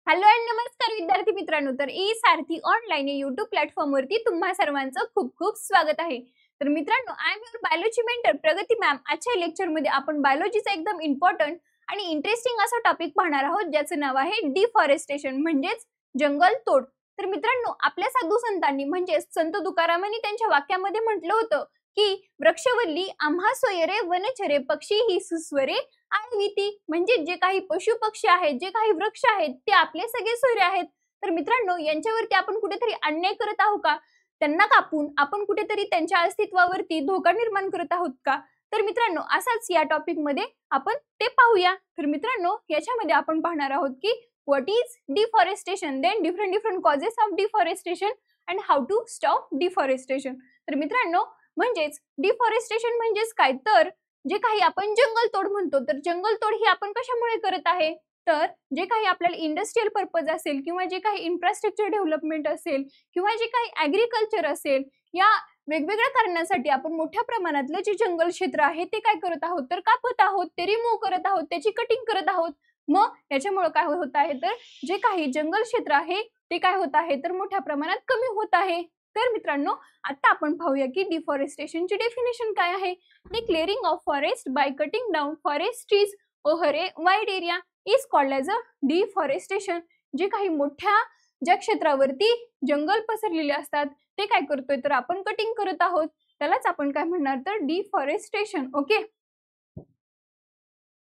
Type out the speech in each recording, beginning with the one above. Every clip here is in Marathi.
हॅलो अँड नमस्कार विद्यार्थी मित्रांनो, तर ई सारथी ऑनलाईन या यूट्यूब प्लॅटफॉर्मवरती तुम्हा सर्वांचं खूप खूप स्वागत आहे. तर मित्रांनो, I am your biology mentor प्रगती मॅम. आजच्या लेक्चरमध्ये आपण बायोलॉजीचा एकदम इम्पॉर्टंट आणि इंटरेस्टिंग असा टॉपिक पाहणार आहोत, ज्याचं नाव आहे डिफॉरेस्टेशन म्हणजेच जंगल तोड. तर मित्रांनो, आपल्या साधू संतांनी म्हणजेच संत तुकारामांनी त्यांच्या वाक्यामध्ये म्हटलं होतं की वृक्षवल्ली आम्हा सोयरे वनचरे पक्षी ही सुस्वरे आळविती. म्हणजे जे काही पशु पक्षी आहेत, जे काही वृक्ष आहेत, ते आपले सगळे सोयरे आहेत. तर मित्रांनो, यांच्यावरती आपण कुठेतरी अन्याय करत आहोत का? त्यांना कापून आपण कुठेतरी त्यांच्या अस्तित्वावरती धोका निर्माण करत आहोत का? तर मित्रांनो, असाच या टॉपिक मध्ये आपण ते पाहूया. तर मित्रांनो, याच्यामध्ये आपण पाहणार आहोत की what is deforestation, then different causes of deforestation and how to stop deforestation. तर मित्रांनो, म्हणजेच डिफॉरेस्टेशन म्हणजेच काय, तर जे काही आपण जंगल तोड म्हणतो, तर जंगल तोड ही आपण कशामुळे करत आहे, तर जे काही आपल्याला इंडस्ट्रियल पर्पज असेल किंवा जे काही इन्फ्रास्ट्रक्चर डेव्हलपमेंट असेल किंवा जे काही ऍग्रिकल्चर असेल, या वेगवेगळ्या कारणांसाठी आपण मोठ्या प्रमाणातलं जे जंगल क्षेत्र आहे ते काय करत आहोत, तर कापत आहोत, ते रिमूव्ह करत आहोत, त्याची कटिंग करत आहोत. मग याच्यामुळे काय होत आहे, तर जे काही जंगल क्षेत्र आहे ते काय होत आहे, तर मोठ्या प्रमाणात कमी होत आहे. तर मित्रांनो, आता आपण पाहूया की डिफॉरेस्टेशनची डेफिनेशन काय आहे. The clearing of forest by cutting down forest trees over a wide area is called as a deforestation. जे काही मोठ्या ज्या क्षेत्रावरती जंगल पसरलेले असतात ते काय करतोय, तर आपण कटिंग करत आहोत, त्यालाच आपण काय म्हणणार, तर डिफॉरेस्टेशन. ओके.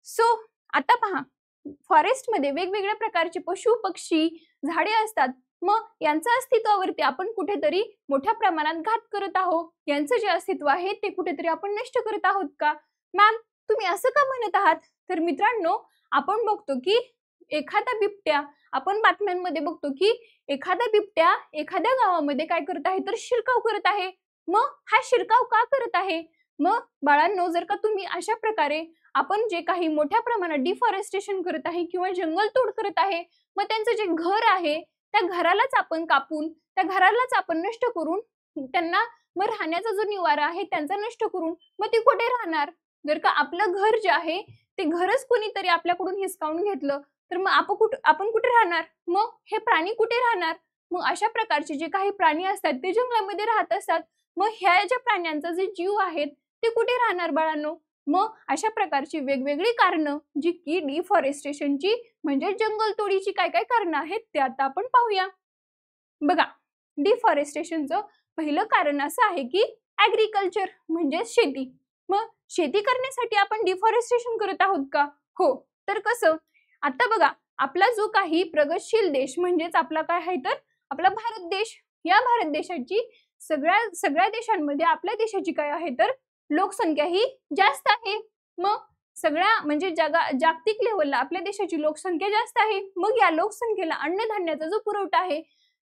सो आता पहा, फॉरेस्ट मध्ये वेगवेगळ्या प्रकारचे पशु पक्षी झाडे असतात. मग यांच्या अस्तित्वावरती आपण कुठेतरी मोठ्या प्रमाणात घात करत आहोत. यांचं जे अस्तित्व आहे ते कुठेतरी आपण नष्ट करत आहोत का? मॅम, तुम्ही असं का म्हणत आहात? तर मित्रांनो, आपण बघतो की एखादा बिबट्या, आपण बातम्यांमध्ये बघतो की एखादा बिबट्या एखाद्या गावामध्ये काय करत आहे, तर शिरकाव करत आहे. मग हा शिरकाव का करत आहे? मग बाळांनो, जर का तुम्ही अशा प्रकारे आपण जे काही मोठ्या प्रमाणात डिफॉरेस्टेशन करत आहे किंवा जंगल तोड करत आहे, मग त्यांचं जे घर आहे त्या घरालाच आपण कापून, त्या घरालाच आपण नष्ट करून, त्यांना मग राहण्याचा जो निवारा आहे त्यांचा नष्ट करून मग ती कुठे राहणार? जर का आपलं घर जे आहे ते घरच कोणीतरी आपल्याकडून हिसकावून घेतलं, तर मग आपण कुठे राहणार? मग हे प्राणी कुठे राहणार? मग अशा प्रकारचे जे काही प्राणी असतात ते जंगलामध्ये राहत असतात. मग ह्या ज्या प्राण्यांचा जे जीव आहेत ते कुठे राहणार बाळांनो? मग अशा प्रकारची वेगवेगळी कारणं जी की डिफॉरेस्टेशनची म्हणजे जंगल तोडीची काय काय कारणं आहेत ते आता आपण पाहूया. बघा, डिफॉरेस्टेशनचं पहिलं कारण असं आहे की ऍग्रिकल्चर म्हणजे शेती. मग शेती करण्यासाठी आपण डिफॉरेस्टेशन करत आहोत का? हो. तर कसं? आता बघा, आपला जो काही प्रगतशील देश म्हणजेच आपला काय आहे, तर आपला भारत देश. या भारत देशाची सगळ्या देशांमध्ये आपल्या देशाची काय आहे, तर लोकसंख्या ही जास्त आहे. मग सगळ्या म्हणजे जागतिक लेवलला आपल्या देशाची लोकसंख्या जास्त आहे. मग या लोकसंख्येला अन्नधान्याचा जो पुरवठा आहे,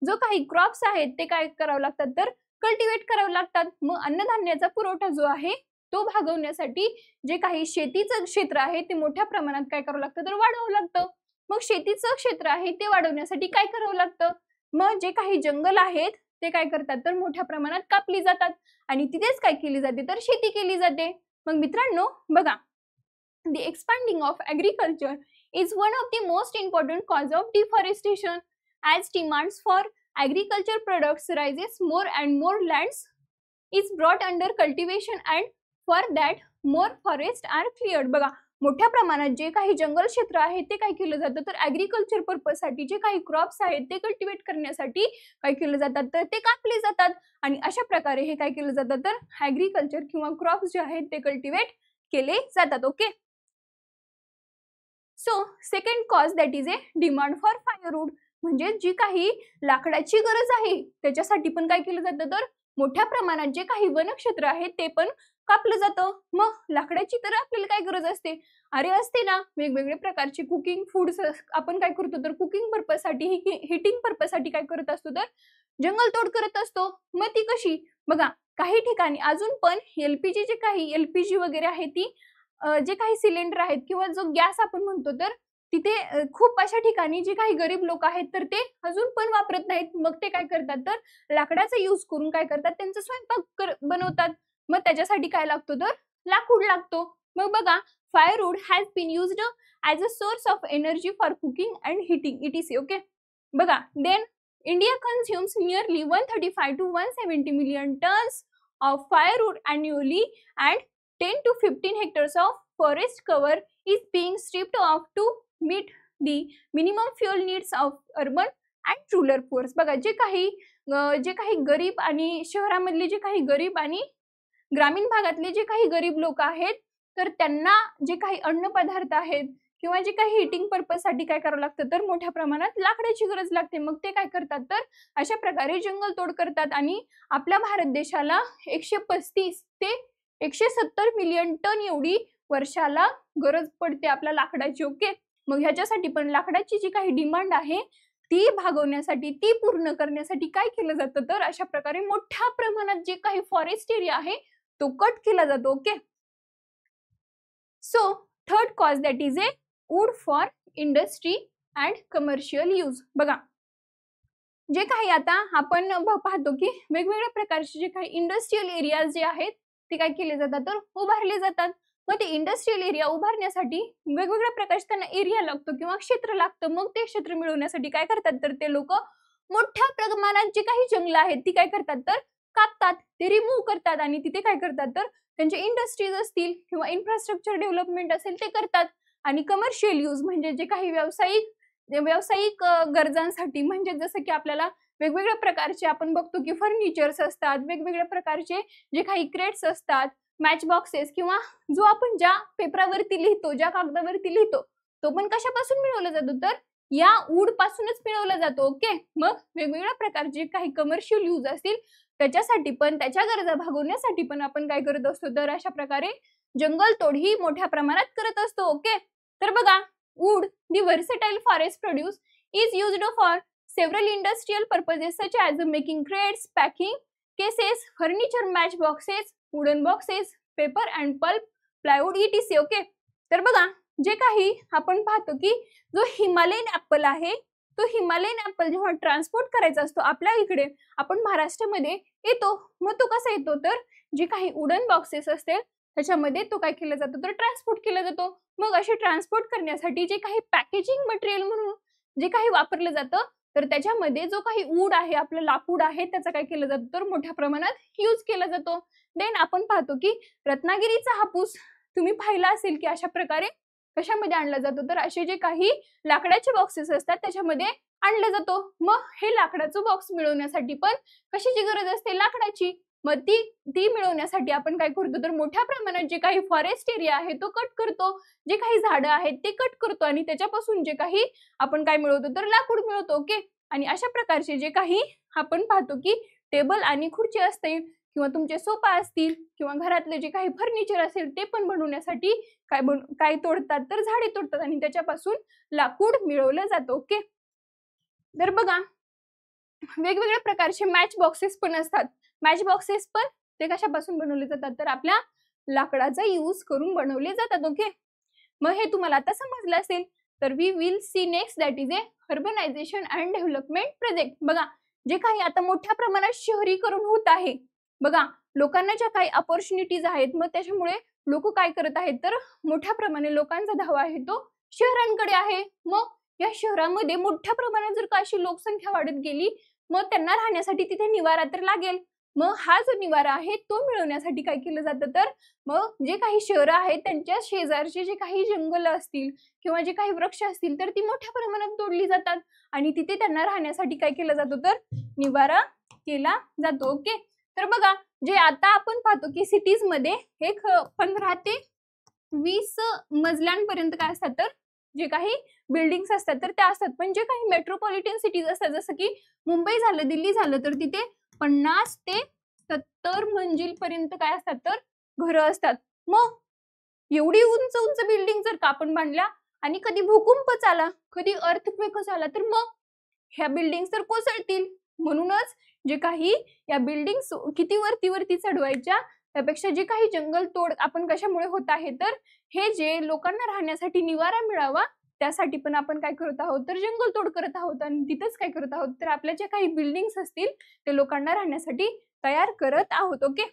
जो काही क्रॉप्स आहेत ते काय करावं लागतात, तर कल्टिवेट करावं लागतात. मग अन्नधान्याचा पुरवठा जो आहे तो भागवण्यासाठी जे काही शेतीचं क्षेत्र आहे ते मोठ्या प्रमाणात काय करावं लागतं, तर वाढवावं लागतं. मग शेतीचं क्षेत्र आहे ते वाढवण्यासाठी काय करावं लागतं, मग जे काही जंगल आहेत ते काय करतात, तर मोठ्या प्रमाणात कापली जातात आणि तिथेच काय केली जाते, तर शेती केली जाते. मग मित्रांनो बघा, the expanding of agriculture is one of the most important cause of deforestation. As demands for agriculture products rises, more and more lands is brought under cultivation and for that more forests are cleared. बघा, मोठ्या प्रमाणात जे काही जंगल क्षेत्र आहे ते काय केलं जातं, तर ऍग्रिकल्चर पर्पजसाठी जे काही क्रॉप्स आहेत ते कल्टिवेट करण्यासाठी काय केलं जातात, तर ते कापले जातात. आणि अशा प्रकारे हे काय केलं जातं, तर ऍग्रिकल्चर किंवा क्रॉप्स जे आहेत ते कल्टिवेट केले जातात. Okay. So second cause that is a demand for firewood. म्हणजे जी काही लाकडाची गरज आहे त्याच्यासाठी पण काय केलं जातं, तर मोठ्या प्रमाणात जे काही वनक्षेत्र आहे ते पण कापलं जातं. मग लाकडाची तर आपल्याला काय गरज असते, अरे असते ना, वेगवेगळे प्रकारचे कुकिंग फूड्स आपण काय करतो, तर कुकिंग पर्पजसाठी, हिटिंग पर्पजसाठी काय करत असतो, तर जंगल तोड करत असतो. मग ती कशी? बघा, काही ठिकाणी अजून पण एलपीजी जे काही एलपीजी वगैरे आहे ती जे काही सिलेंडर आहेत किंवा जो गॅस आपण म्हणतो, तर तिथे खूप अशा ठिकाणी जे काही गरीब लोक आहेत तर ते अजून पण वापरत नाहीत. मग ते काय करतात, तर लाकडाचा यूज करून काय करतात, त्यांचा स्वयंपाक बनवतात. मग त्याच्यासाठी काय लागतो, तर लाकूड लागतो. मग बघा, firewood has been used as a source of energy for cooking and heating etc. okay. बघा, then India consumes nearly 135 to 170 million tons of firewood annually and 10 to 15 hectares of forest cover is being stripped off to meet the minimum fuel needs of urban and rural poor. बघा, जे काही गरीब आणि शहरामधले जे काही गरीब आणि ग्रामीण भागातले जे काही गरीब लोक आहेत, तर त्यांना जे काही अन्न पदार्थ आहेत किंवा जे काही हिटिंग पर्पज साठी काय करावं लागतं, तर मोठ्या प्रमाणात लाकडाची गरज लागते. मग ते काय करतात, तर अशा प्रकारे जंगल तोड करतात आणि आपल्या भारत देशाला 135 ते 170 मिलियन टन एवढी वर्षाला गरज पडते आपल्या लाकडाची. ओके, मग ह्याच्यासाठी पण लाकडाची जी काही डिमांड आहे ती भागवण्यासाठी, ती पूर्ण करण्यासाठी काय केलं जातं, तर अशा प्रकारे मोठ्या प्रमाणात जे काही फॉरेस्ट एरिया आहे तो कट केला जातो. Okay, so third cause that is a wood for industry and commercial use. बघा, जे काही आता आपण पाहतो की वेगवेगळ्या प्रकारचे जे काही इंडस्ट्रियल एरियाज जे आहेत ते काय केले जातात, तर उभारले जातात. मग ते इंडस्ट्रियल एरिया उभारण्यासाठी वेगवेगळ्या प्रकारचे त्यांना एरिया लागतो किंवा क्षेत्र लागतं. मग ते क्षेत्र मिळवण्यासाठी काय करतात, तर ते लोक मोठ्या प्रमाणात जे काही जंगल आहेत ती काय करतात, तर कापतात, ते रिमूव्ह करतात आणि तिथे काय करतात, तर त्यांचे इंडस्ट्रीज असतील किंवा इन्फ्रास्ट्रक्चर डेव्हलपमेंट असेल ते करतात. आणि कमर्शियल यूज म्हणजे जे काही व्यावसायिक गरजांसाठी, म्हणजे जसं की आपल्याला वेगवेगळ्या प्रकारचे आपण बघतो की फर्निचर्स असतात, वेगवेगळ्या प्रकारचे जे काही क्रेट्स असतात, मॅच बॉक्सेस, किंवा जो आपण ज्या पेपरावरती लिहितो, ज्या कागदावरती लिहितो, तो पण कशापासून मिळवला जातो, तर या वूड पासूनच मिळवला जातो. ओके, मग वेगवेगळ्या प्रकारचे काही कमर्शियल यूज असतील त्याच्यासाठी पण, त्याच्या गरजा भागवण्यासाठी पण आपण काय करत असतो, तर अशा प्रकारे जंगल तोड ही मोठ्या प्रमाणात करत असतो. ओके, तर बघा, wood the versatile forest produce is used for several industrial purposes such as making crates, packing cases, furniture, match boxes, wooden boxes, paper and pulp, plywood etc. Okay, तर बघा, जे काही आपण पाहतो की जो हिमालयन ऍपल आहे, तो हिमालयन ऍपल जेव्हा ट्रान्सपोर्ट करायचा असतो आपल्या इकडे, आपण महाराष्ट्रामध्ये येतो, मग तो कसा येतो, तर जे काही वुडन बॉक्सेस असतील त्याच्यामध्ये तो काय केला जातो, तर ट्रान्सपोर्ट केला जातो. मग असे ट्रान्सपोर्ट करण्यासाठी जे काही पॅकेजिंग मटेरियल म्हणून जे काही वापरलं जातं, तर त्याच्यामध्ये जो काही वूड आहे, आपलं लाकूड आहे, त्याचा काय केलं जातं, तर मोठ्या प्रमाणात यूज केला जातो. देन आपण पाहतो की रत्नागिरीचा हापूस तुम्ही पाहिला असेल की अशा प्रकारे कशामध्ये आणला जातो, तर असे जे काही लाकडाचे बॉक्सेस असतात त्याच्यामध्ये आणला जातो. मग हे लाकडाचं बॉक्स मिळवण्यासाठी पण कशाची गरज असते, लाकडाची. मग ती मिळवण्यासाठी आपण काय करतो, तर मोठ्या प्रमाणात जे काही फॉरेस्ट एरिया आहे तो कट करतो, जे काही झाडं आहेत ते कट करतो आणि त्याच्यापासून जे काही आपण काय मिळवतो, तर लाकूड मिळवतो. ओके, आणि अशा प्रकारचे जे काही आपण पाहतो की टेबल आणि खुर्ची असतील किंवा तुमचे सोफा असतील किंवा घरातले जे काही फर्निचर असेल ते पण बनवण्यासाठी काय तोडतात, तर झाडे तोडतात आणि त्याच्यापासून लाकूड मिळवलं जातं. ओके, तर बघा, वेगवेगळ्या प्रकारचे मॅच बॉक्सेस पण असतात. मॅच बॉक्सेस पण ते कशापासून बनवले जातात, तर आपल्या लाकडाचा यूज करून बनवले जातात. ओके, मग हे तुम्हाला आता समजलं असेल. तर we will see next that is a urbanization and development project. बघा, जे काही आता मोठ्या प्रमाणात शहरीकरण होत आहे, बघा, लोकांना ज्या काही अपॉर्च्युनिटीज आहेत, मग त्याच्यामुळे लोक काय करत आहेत, तर मोठ्या प्रमाणात लोकांचा धावा आहे तो शहरांकडे आहे. मग या शहरामध्ये मोठ्या प्रमाणात जर का अशी लोकसंख्या वाढत गेली, मग त्यांना राहण्यासाठी तिथे निवारा तर लागेल. मग हा जो निवारा आहे तो मिळवण्यासाठी काय केलं जातं, तर मग जे काही शहरं आहेत त्यांच्या शेजारचे जे काही जंगल असतील किंवा जे काही वृक्ष असतील, तर ती मोठ्या प्रमाणात तोडली जातात आणि तिथे त्यांना राहण्यासाठी काय केलं जातं, तर निवारा केला जातो. ओके, तर बघा, जे आता आपण पाहतो की सिटीज मध्ये एक 15 ते 20 मजल्यांपर्यंत काय असतात, तर जे काही बिल्डिंग्स असतात तर त्या असतात. पण जे काही मेट्रोपॉलिटन सिटीज असतात, जसं की मुंबई झालं, दिल्ली झालं, तर तिथे 50 ते 70 मंजिल पर्यंत काय असतात, तर घरं असतात. मग एवढी उंच उंच बिल्डिंग जर का आपण बांधल्या आणि कधी भूकंपच आला, कधी अर्थक्वेकच आला, तर मग ह्या बिल्डिंग तर कोसळतील. म्हणूनच जे काही या बिल्डिंग्स किती वरती चढवायच्या त्यापेक्षा जे काही जंगल तोड आपण कशामुळे होत आहे, तर हे जे लोकांना राहण्यासाठी निवारा मिळावा त्यासाठी पण आपण काय करत आहोत, तर जंगल तोड करत आहोत आणि तिथेच काय करत आहोत, तर आपल्या ज्या काही बिल्डिंग्स असतील ते लोकांना राहण्यासाठी तयार करत आहोत. Okay,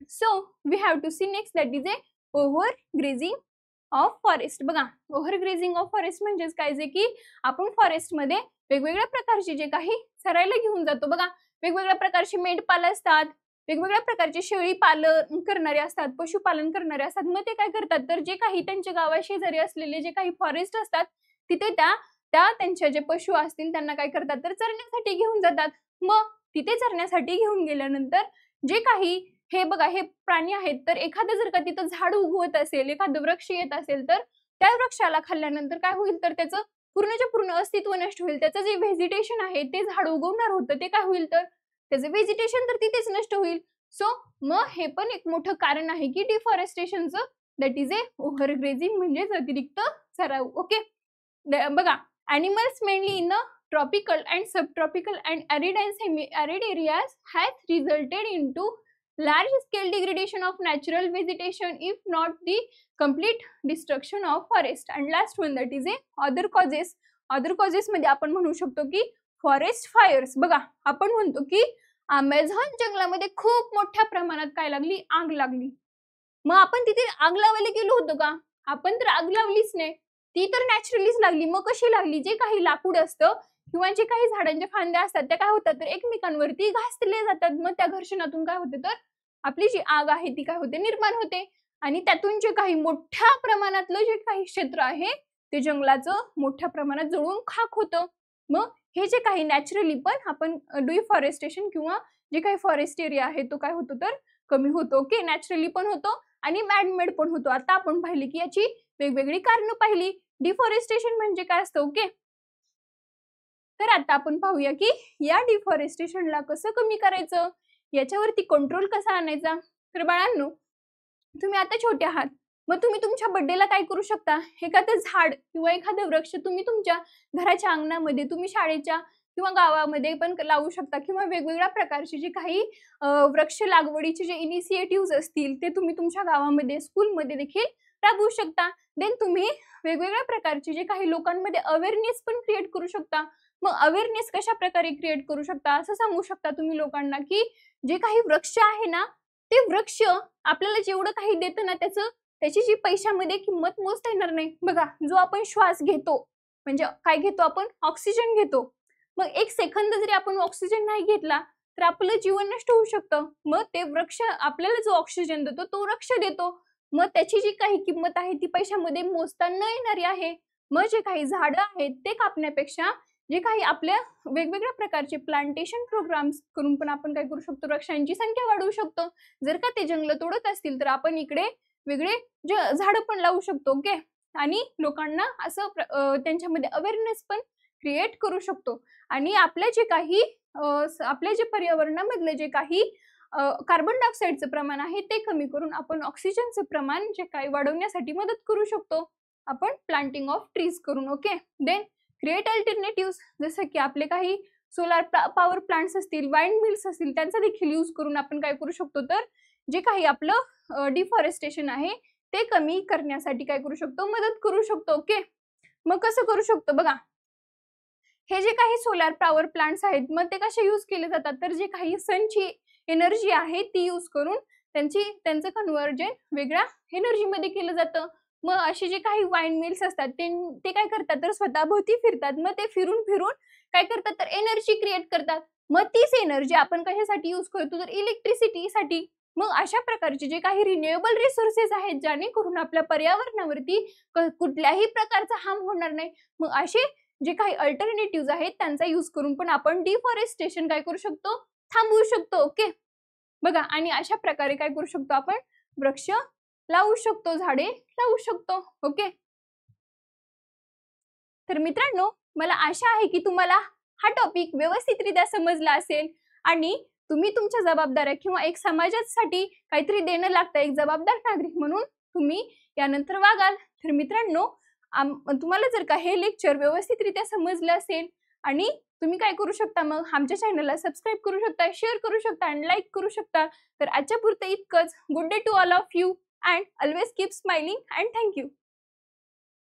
so we have to see next that is a over grazing of forest. बघा, ओव्हर ग्रेझिंग ऑफ फॉरेस्ट म्हणजेच काय, जे की आपण फॉरेस्टमध्ये वेगवेगळ्या प्रकारचे जे काही चरायला घेऊन जातो. बघा, वेगवेगळ्या प्रकारचे मेंढपाल असतात, वेगवेगळ्या प्रकारचे शेळी पालन करणारे असतात, पशुपालन करणारे असतात. मग ते काय करतात, तर जे काही त्यांच्या गावाशेजारी असलेले जे काही फॉरेस्ट असतात तिथे त्या त्यांच्या जे पशु असतील त्यांना काय करतात, तर चरण्यासाठी घेऊन जातात. मग तिथे चरण्यासाठी घेऊन गेल्यानंतर जे काही हे बघा हे प्राणी आहेत, तर एखादं जर का तिथं झाड उगवत असेल, एखादं वृक्ष येत असेल, तर त्या वृक्षाला खाल्ल्यानंतर काय होईल, तर त्याचं पूर्णच्या पूर्ण अस्तित्व नष्ट होईल. त्याचं जे व्हेजिटेशन आहे ते झाड उगवणार होतं ते काय होईल, तर त्याचं व्हेजिटेशन तर तिथेच नष्ट होईल. सो मग हे पण एक मोठं कारण आहे की डिफॉरेस्टेशनचं, that is a over grazing म्हणजेच अतिरिक्त चराऊ. ओके, बघा, animals mainly in the tropical and subtropical and arid and semi-arid areas has resulted into large scale degradation of natural vegetation, if not the complete destruction of forest. And last one, that is a other causes. other causes मध्ये आपण म्हणू शकतो की फॉरेस्ट फायर्स. बघा, आपण म्हणतो की अमेझॉन जंगलामध्ये खूप मोठ्या प्रमाणात काय लागली, आग लागली. मग आपण तिथे आग लावायला गेलो होतो का? आपण तर आग लावलीच नाही, ती तर नॅचरलीच लागली. मग कशी लागली, जे काही लाकूड असतं किंवा जे काही झाडांच्या फांद्या असतात त्या काय होतात, तर एकमेकांवरती घासले जातात. मग त्या घर्षणातून काय होते, तर आपली जी आग आहे ती काय होते, निर्माण होते. आणि त्यातून जे काही मोठ्या प्रमाणातलं जे काही क्षेत्र आहे ते जंगलाचं मोठ्या प्रमाणात जळून खाक होतं. मग हे जे काही नॅचरली पण आपण डिफॉरेस्टेशन किंवा जे काही फॉरेस्ट एरिया आहे तो काय होतो, तर कमी होतो. ओके, नॅचरली पण होतो आणि मॅनमेड पण होतो. आता आपण पाहिली की याची वेगवेगळी कारणं पाहिली. डिफॉरेस्टेशन म्हणजे काय असतं. ओके, तर आता आपण पाहूया की या डिफॉरेस्टेशनला कसं कमी करायचं, याच्यावरती कंट्रोल कसा आणायचा. तर बाळांनो, तुम्ही आता छोटे आहात, मग तुम्ही तुमच्या बर्थडेला काय करू शकता, एखादं झाड किंवा एखादं वृक्ष तुम्ही तुमच्या घराच्या अंगणामध्ये, तुम्ही शाळेच्या किंवा गावामध्ये पण लावू शकता. किंवा वेगवेगळ्या प्रकारचे जे काही वृक्ष लागवडीचे जे इनिशिएटिव्ह असतील ते तुम्ही तुमच्या गावामध्ये, स्कूलमध्ये देखील राबवू शकता. देन तुम्ही वेगवेगळ्या प्रकारचे जे काही लोकांमध्ये अवेअरनेस पण क्रिएट करू शकता. मग अवेअरनेस कशा प्रकारे क्रिएट करू शकता, असं सांगू शकता तुम्ही लोकांना की जे काही वृक्ष आहे ना, ते वृक्ष आपल्याला जेवढं काही देतं ना, त्याची जी पैशामध्ये किंमत मोजता येणार नाही. बघा, जो आपण श्वास घेतो म्हणजे काय घेतो, आपण ऑक्सिजन घेतो. मग एक सेकंद जरी आपण ऑक्सिजन नाही घेतला तर आपलं जीवन नष्ट होऊ शकतं. मग ते वृक्ष आपल्याला जो ऑक्सिजन देतो तो वृक्ष देतो. मग त्याची जी काही किंमत आहे ती पैशामध्ये मोजता न येणारी आहे. मग जे काही झाडं आहेत ते कापण्यापेक्षा जे काही आपल्या वेगवेगळ्या प्रकारचे प्लांटेशन प्रोग्राम्स करून पण आपण काय करू शकतो, वृक्षांची संख्या वाढवू शकतो. जर का ते जंगल तोडत असतील तर आपण इकडे वेगळे झाडं पण लावू शकतो. ओके, आणि लोकांना असं त्यांच्यामध्ये अवेअरनेस पण क्रिएट करू शकतो. आणि आपल्या जे काही आपल्या जे पर्यावरणामधले जे काही कार्बन डायऑक्साईडचं प्रमाण आहे ते कमी करून आपण ऑक्सिजनचं प्रमाण जे काही वाढवण्यासाठी मदत करू शकतो, आपण प्लांटिंग ऑफ ट्रीज करून. ओके, देन क्रिएट अल्टरनेटिव्स, जसं की आपले काही सोलार पॉवर प्लांट्स असतील, वाइंड मिल्स असतील, त्यांचा देखील यूज करून आपण काय करू शकतो, तर जे काही आपलं डिफॉरेस्टेशन आहे ते कमी करण्यासाठी काय करू शकतो, मदत करू शकतो. ओके, मग कसं करू शकतो, बघा, हे जे काही सोलार पॉवर प्लांट्स आहेत मग ते कसे यूज केले जातात, तर जे काही सनची एनर्जी आहे ती यूज करून त्यांचं कन्व्हर्जन वेगळ्या एनर्जीमध्ये केलं जातं. मग असे जे काही वाइंड मिल्स असतात ते काय करतात, तर स्वतःभोवती फिरतात. मग ते फिरून फिरून काय करतात, तर एनर्जी क्रिएट करतात. मग तीच एनर्जी आपण कशासाठी यूज करतो, तर इलेक्ट्रिसिटीसाठी. मग अशा प्रकारचे जे काही रिन्युएबल रिसोर्सेस आहेत जेणेकरून आपल्या पर्यावरणावरती कुठल्याही प्रकारचा हार्म होणार नाही. मग असे जे काही अल्टरनेटिव्ह आहेत त्यांचा यूज करून पण आपण डिफॉरेस्टेशन काय करू शकतो, थांबवू शकतो. ओके, बघा, आणि अशा प्रकारे काय करू शकतो, आपण वृक्ष लावू शकतो, झाडे लावू शकतो. ओके, तर मित्रांनो, मला आशा आहे की तुम्हाला हा टॉपिक व्यवस्थितरित्या समजला असेल आणि तुम्ही तुमच्या जबाबदाऱ्या किंवा एक समाजासाठी काहीतरी देणं लागतं, एक जबाबदार नागरिक म्हणून तुम्ही यानंतर वागाल. तर मित्रांनो, तुम्हाला जर का हे लेक्चर व्यवस्थितरित्या समजलं असेल आणि तुम्ही काय करू शकता, मग आमच्या चॅनलला सबस्क्राईब करू शकता, शेअर करू शकता आणि लाईक करू शकता. तर आजच्या पुरतं इतकंच. Good day to all of you and always keep smiling and thank you.